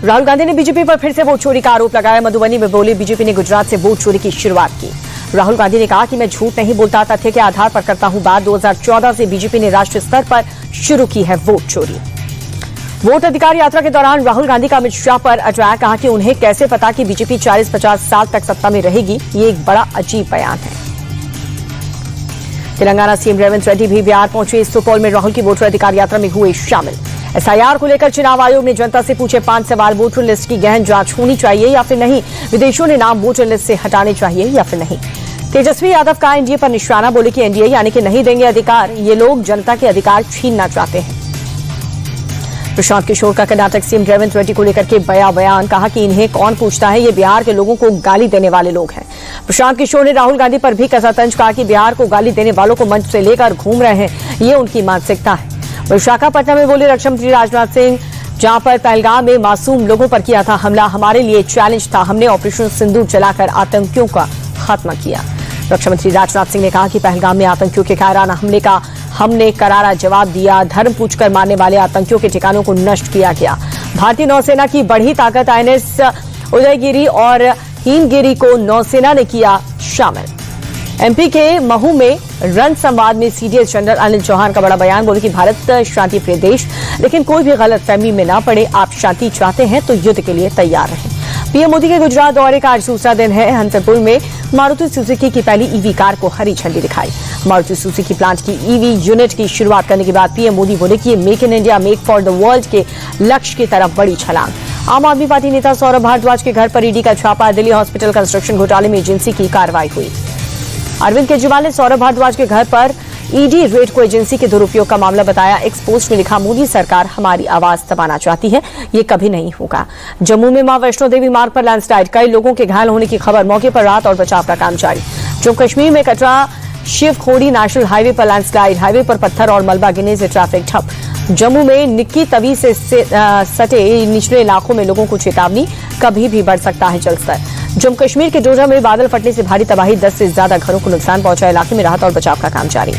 राहुल गांधी ने बीजेपी पर फिर से वोट चोरी का आरोप लगाया। मधुबनी में बोले बीजेपी ने गुजरात से वोट चोरी की शुरुआत की। राहुल गांधी ने कहा कि मैं झूठ नहीं बोलता, तथ्य के आधार पर करता हूं बात। 2014 से बीजेपी ने राष्ट्रीय स्तर पर शुरू की है वोट चोरी। वोट अधिकार यात्रा के दौरान राहुल गांधी का अमित शाह पर अटैक। कहा कि उन्हें कैसे पता कि बीजेपी 40-50 साल तक सत्ता में रहेगी। ये एक बड़ा अजीब बयान है। तेलंगाना सीएम रेवंत रेड्डी भी बिहार पहुंचे। सुपौल में राहुल की वोटर अधिकार यात्रा में हुए शामिल। एसआईआर को लेकर चुनाव आयोग ने जनता से पूछे 5 सवाल। वोटर लिस्ट की गहन जांच होनी चाहिए या फिर नहीं। विदेशों ने नाम वोटर लिस्ट से हटाने चाहिए या फिर नहीं। तेजस्वी यादव का एनडीए पर निशाना। बोले कि एनडीए यानी कि नहीं देंगे अधिकार। ये लोग जनता के अधिकार छीनना चाहते हैं। प्रशांत किशोर का कर्नाटक सीएम रेवंत रेड्डी को लेकर के बयान। कहा कि इन्हें कौन पूछता है, ये बिहार के लोगों को गाली देने वाले लोग हैं। प्रशांत किशोर ने राहुल गांधी पर भी कसा तंज। कहा कि बिहार को गाली देने वालों को मंच से लेकर घूम रहे हैं, ये उनकी मानसिकता है। विशाखापट्टनम में बोले रक्षा मंत्री राजनाथ सिंह, जहां पर पहलगाम में मासूम लोगों पर किया था हमला, हमारे लिए चैलेंज था। हमने ऑपरेशन सिंदूर चलाकर आतंकियों का खात्मा किया। रक्षा मंत्री राजनाथ सिंह ने कहा कि पहलगाम में आतंकियों के कायराना हमले का हमने करारा जवाब दिया। धर्म पूछकर मारने वाले आतंकियों के ठिकानों को नष्ट किया गया। भारतीय नौसेना की बढ़ी ताकत। आईएनएस उदयगिरी और हिमगिरी को नौसेना ने किया शामिल। एमपी के महू में रन संवाद में सीडीएस जनरल अनिल चौहान का बड़ा बयान। बोले कि भारत शांति प्रिय देश, लेकिन कोई भी गलतफहमी में न पड़े। आप शांति चाहते हैं तो युद्ध के लिए तैयार रहें। पीएम मोदी के गुजरात दौरे का आज दूसरा दिन है। हंसरपुर में मारुति सुजुकी की पहली ईवी कार को हरी झंडी दिखाई। मारुति सुजुकी प्लांट की ईवी यूनिट की शुरुआत करने के बाद पीएम मोदी बोले कि ये make in India, make for the world के लक्ष्य की तरफ बड़ी छलांग। आम आदमी पार्टी नेता सौरभ भारद्वाज के घर पर ईडी का छापा। दिल्ली हॉस्पिटल कंस्ट्रक्शन घोटाले में एजेंसी की कार्रवाई हुई। अरविंद केजरीवाल ने सौरभ भारद्वाज के घर पर ईडी रेड को एजेंसी के दुरुपयोग का मामला बताया। एक पोस्ट में लिखा, मोदी सरकार हमारी आवाज दबाना चाहती है, ये कभी नहीं होगा। जम्मू में मां वैष्णो देवी मार्ग पर लैंडस्लाइड, कई लोगों के घायल होने की खबर। मौके पर राहत और बचाव का काम जारी। जम्मू कश्मीर में कटरा शिवखोड़ी नेशनल हाईवे पर लैंडस्लाइड, हाईवे पर पत्थर और मलबा गिरने से ट्रैफिक ठप। जम्मू में निक्की तवी से सटे निचले इलाकों में लोगों को चेतावनी, कभी भी बढ़ सकता है जलस्तर। जम्मू कश्मीर के डोडा में बादल फटने से भारी तबाही, 10 से ज्यादा घरों को नुकसान पहुंचा। इलाके में राहत और बचाव का काम जारी।